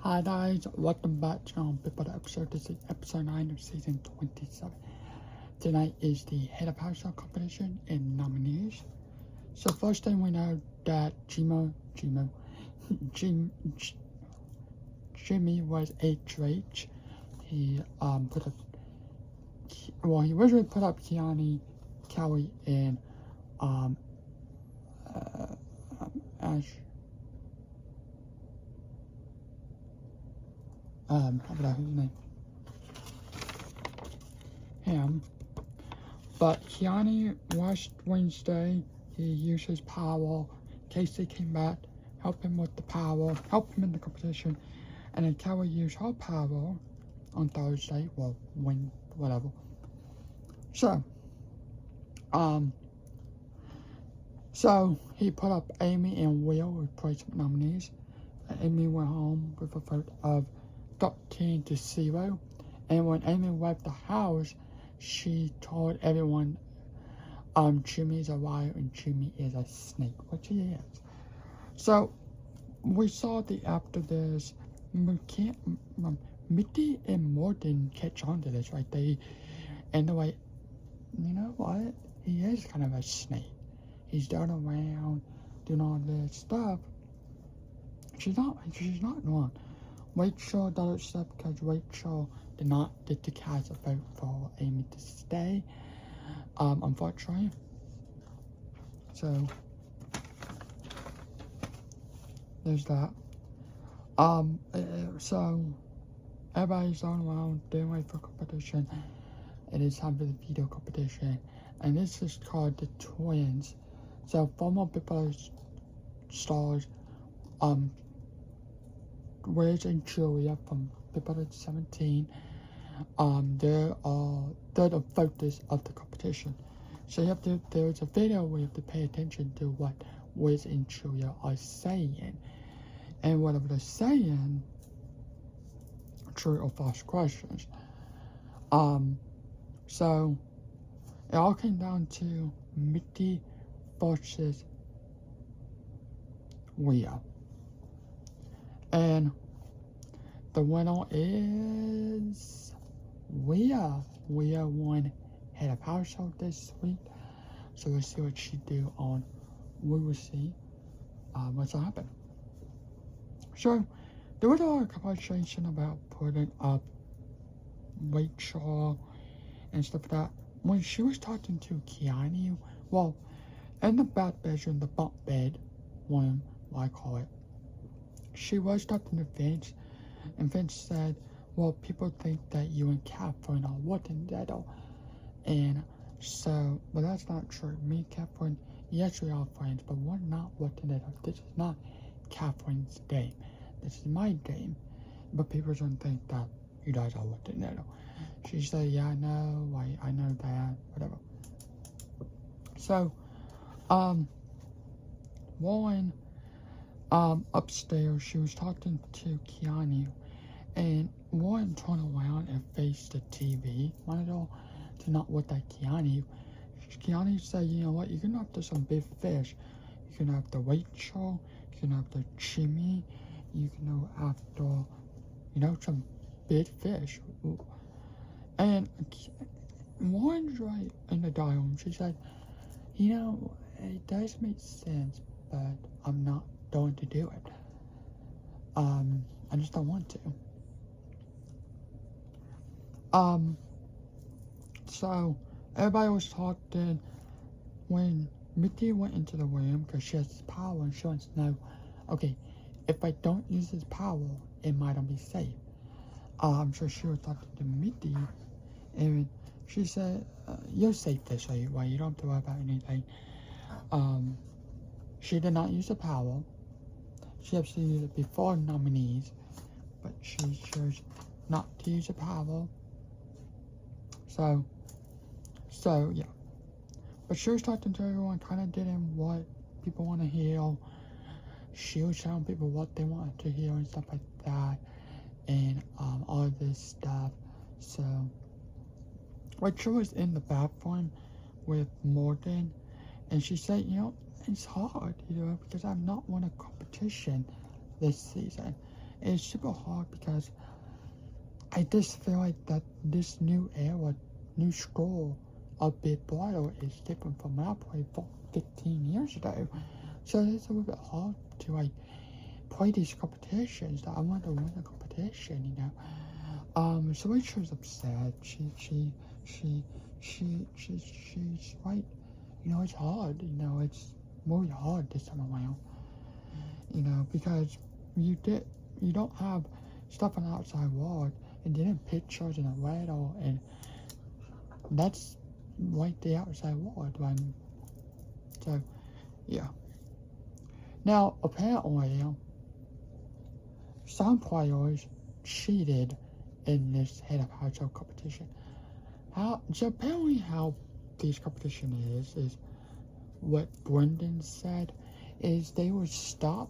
Hi guys, welcome back to People Episode. This is episode 9 of season 27. Tonight is the head of household competition and nominees. So first thing we know that Jimmy was HH. He he originally put up Keani, Kelly, and Ash. I forgot his name. Him. But Keani last Wednesday, he used his power. Casey came back, helped him with the power, helped him in the competition, and then Kelly used her power on Thursday. Well, whatever. So he put up Amy and Will with placement nominees. Amy went home with a vote of 13-0, and when Amy left the house, she told everyone Jimmy's a liar and Jimmy is a snake, which he is. So we saw after this, Mickey and Morgan catch on to this, right? And the way, you know what? He is kind of a snake. He's down around doing all this stuff. She's not wrong. Rachel does stuff because Rachel did not get to cast a vote for Amy to stay, unfortunately. So there's that. So everybody's going around doing wait for competition. It is time for the video competition, and this is called the Twins. So former People stars, Wiz and Julia from People 17, they're the focus of the competition. So there's a video where you have to pay attention to what Wiz and Julia are saying, and whatever they're saying, true or false questions. So it all came down to Mickey versus Leah. And the winner is Leah. Leah won head of household this week. So we'll see what she do on. We will see what's gonna happen. So there was a lot of conversation about putting up Rachel and stuff like that. When she was talking to Keani, well, in the back bedroom, the bunk bed room, I call it, she was talking to Vince, and Vince said, well, people think that you and Catherine are working together. And so, but that's not true. Me and Catherine, yes, we are friends, but we're not working together. This is not Catherine's game. This is my game. But people don't think that you guys are working together. She said, yeah, I know, I know that, whatever. So, Lauren, upstairs, she was talking to Keani, and Lauren turned around and faced the TV monitor to not look at Keani. Keani said, you know what, you can have to some big fish. You can have the Rachel, you can have the Jimmy, you can go after, some big fish. And Lauren's right in the dining room. She said, it does make sense, but I'm not going to do it. I just don't want to. So everybody was talking when Mickey went into the room because she has this power and she wants to know, okay, if I don't use this power, it might not be safe. So she was talking to Mickey, and she said, you're safe this way, right? You don't have to worry about anything. She did not use the power. She actually used it before nominees, but she chose not to use the power. So yeah. But she was talking to everyone, kind of getting what people want to hear. She was telling people what they wanted to hear and stuff like that, and all this stuff. So, Rachel was in the bathroom with Morgan, and she said, it's hard, because I've not won a competition this season. it's super hard because I just feel like that this new era, new school of Big Brother is different from when I played 15 years ago. So it's a little bit hard to like play these competitions. That I want to win a competition, you know. So Rachel's upset. She's like, you know, it's hard. You know, it's really hard this time around. You know, because you don't have stuff on the outside world, and then pictures in a radar, and that's like the outside world. So yeah. Now apparently, some players cheated in this head of household competition. So apparently how this competition is what Brendan said, is they would stop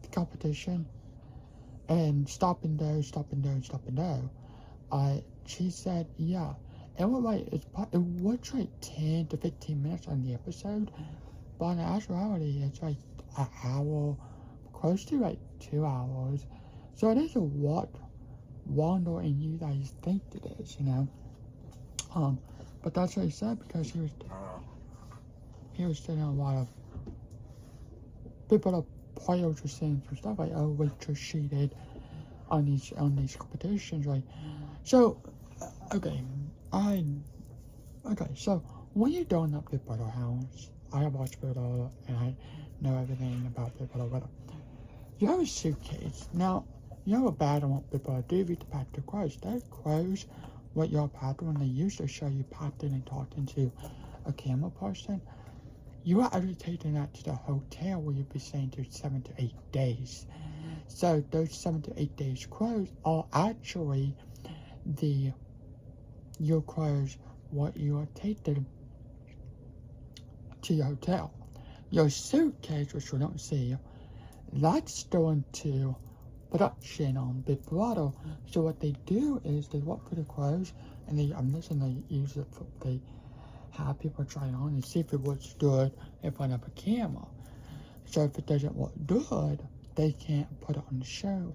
the competition and stop and go. She said, yeah. It was like, it was like 10 to 15 minutes on the episode, but in actuality, it's like an hour, close to like 2 hours. So it is a lot longer than you guys think it is, you know. But that's what he said, because he was saying a lot of people, the players were saying some stuff like, oh, Rachel cheated on these competitions, right? So, so when you're doing that Big Brother house, I have watched Big Brother and I know everything about Big Brother. You have a suitcase. Now, you have a bag on what Big Brother do with the pack of clothes. That clothes what you're packing, when they used to show you packing and talking to a camera person, you are actually taking that to the hotel where you'll be staying through 7 to 8 days. So those 7 to 8 days clothes are actually your clothes what you are taking to your hotel. Your suitcase, which you don't see, that's going to production on Big Brother. So what they do is they walk through the clothes, and they use it they have people try it on and see if it looks good in front of a camera. So if it doesn't look good, they can't put it on the show.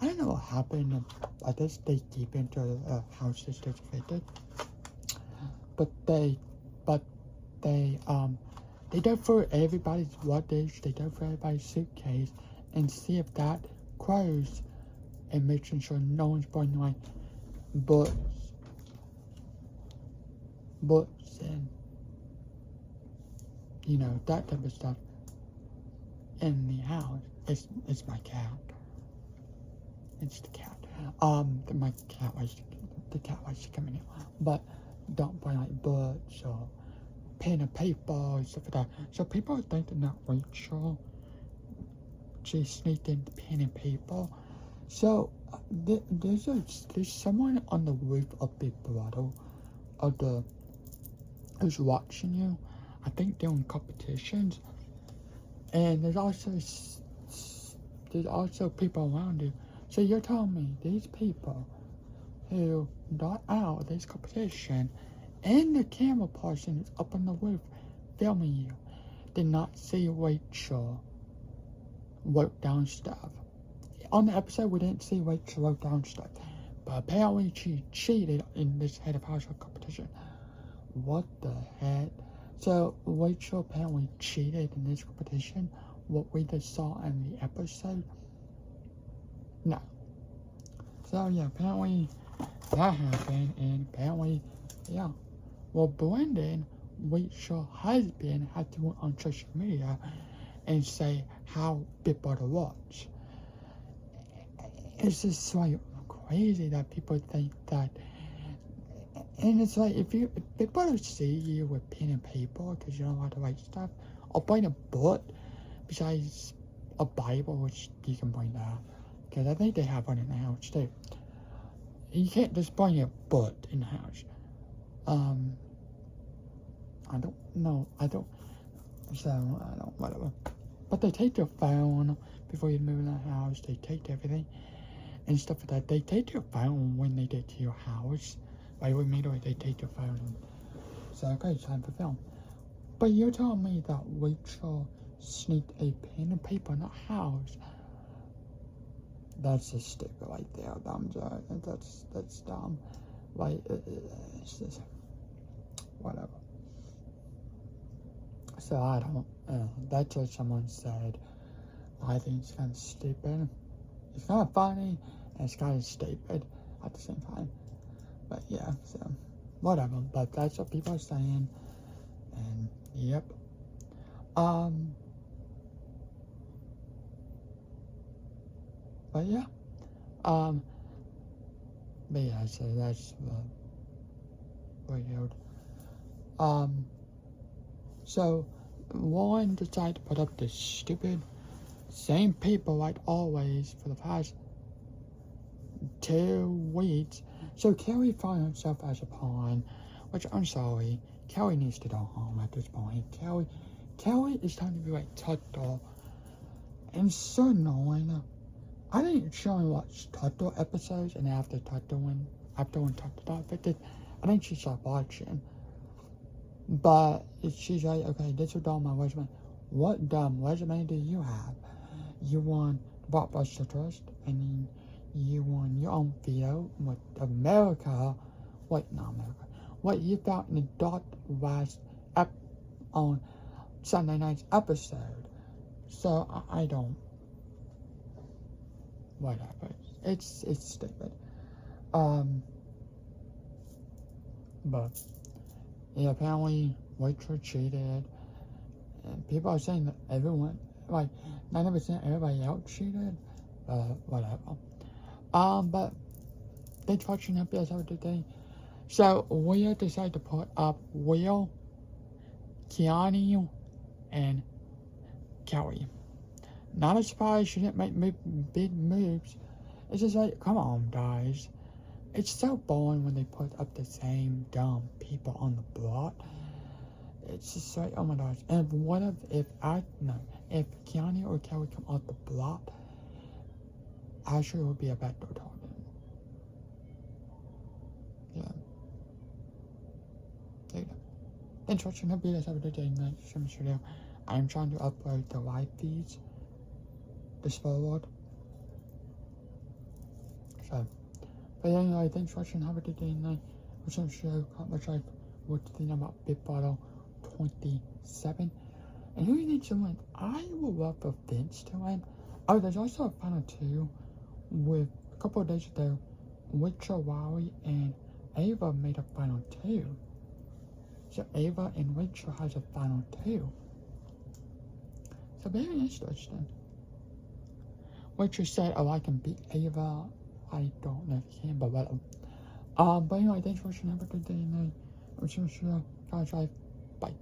I don't know what happened. I guess they keep into a house that's fitted. But they go through everybody's luggage, they go through everybody's suitcase and see if that clothes, and making sure no one's bringing like books and, you know, that type of stuff in the house. It's my cat. It's the cat. My cat likes to come in here. But don't bring like books or pen and paper and stuff like that. So people are thinking that Rachel, she sneaked in pen and paper. So there's someone on the roof of Big Brother, who's watching you. I think doing competitions, and there's also people around you. So you're telling me these people who got out of this competition, and the camera person is up on the roof filming you, did not see Rachel wrote down stuff. On the episode, we didn't see Rachel wrote down stuff, but apparently she cheated in this head of household competition. What the heck? So Rachel apparently cheated in this competition. What we just saw in the episode. No. So yeah, apparently that happened, and apparently, yeah. Well, Brendan, Rachel's husband, had to go on social media and say how Big Brother was. It's just like crazy that people think that. And it's like, if Big Brother see you with pen and paper because you don't know how to write stuff, or bring a book besides a Bible, which you can bring that, because I think they have one in the house too. You can't just bring a book in the house. Whatever. But they take your phone before you move in the house. They take everything and stuff like that. They take your phone when they get to your house. Like immediately they take your phone and say, okay, it's time for film. But you're telling me that Rachel sneaked a pen and paper in the house. That's just stupid right there, dumb joke. That's dumb. Like, it's just, whatever. So I don't, that's what someone said. I think it's kind of stupid. It's kind of funny, and it's kind of stupid at the same time. But yeah, so, whatever. But that's what people are saying. And, yep. But yeah. But yeah, so that's weird. So Warren decided to put up this stupid same people like always for the past 2 weeks. So Kelly found himself as a pawn, which I'm sorry, Kelly needs to go home at this point. Kelly is trying to be like Tuttle, and so annoying. I didn't show him watch Tuttle episodes, and after when Tuttle got affected, I think she stopped watching. But she's like, okay, this is all my resume. What dumb resume do you have? You won Blockbuster Trust, and then you won your own video with America. Wait, not America. What you found in the dark last on Sunday night's episode. So I don't. Whatever. It's stupid. But yeah, apparently Rachel cheated, and people are saying that everyone, like 90% everybody else cheated. Whatever. But thanks for watching the episode today. So we decided to put up Will, Keanu, and Kelly. Not a surprise she didn't make big moves. It's just like, come on, guys. It's so boring when they put up the same dumb people on the block. It's just like, oh my gosh. And what if Keanu or Kelly come off the block, Ashley would be a better target. Yeah. There you go. Thanks for watching. Hope you guys have a good day, night, stream video. I'm trying to upload the live feeds this forward. So, but anyway, thanks for watching. Have a good day, night. We're going to show much like what to think about Big Bottle 27. And who you think to win? I will love for Vince to win. Oh, there's also a final 2 with a couple of days ago. Rachel Wally and Ava made a final 2. So Ava and Rachel has a final 2. So very interesting. Rachel said, oh, I can beat Ava. I don't know if you can, but whatever. But anyway, thanks for watching. Have a good day and night. I'm sure, guys, bye.